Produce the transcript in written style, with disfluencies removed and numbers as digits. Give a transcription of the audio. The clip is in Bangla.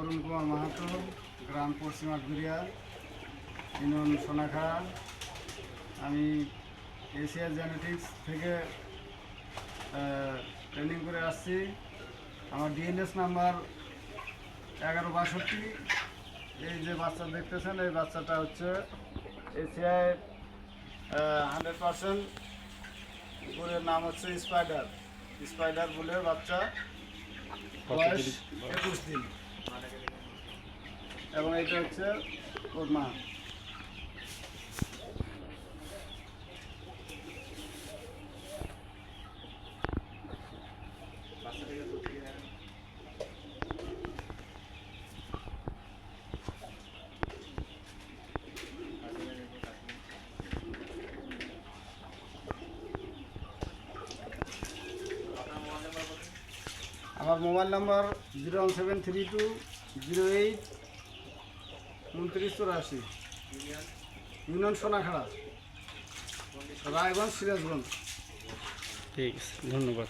অরুণ কুমার মাহাতো, গ্রাম পশ্চিম আটঘরিয়া, ইউনিয়ন সোনাখাড়া। আমি এশিয়া জেনেটিক্স থেকে ট্রেনিং করে আসছি। আমার ডিএনএস নাম্বার 1162। এই যে বাচ্চা দেখতেছেন, এই বাচ্চাটা হচ্ছে এশিয়ায় 100% বুলের নাম হচ্ছে স্পাইডার। স্পাইডার বুলের বাচ্চা, বয়স 21 দিন, এবং এটা হচ্ছে ওর মা। আমার mobile number 01732082984। Union Sonakhara, Raiganj, Sirajganj. ঠিক আছে, ধন্যবাদ।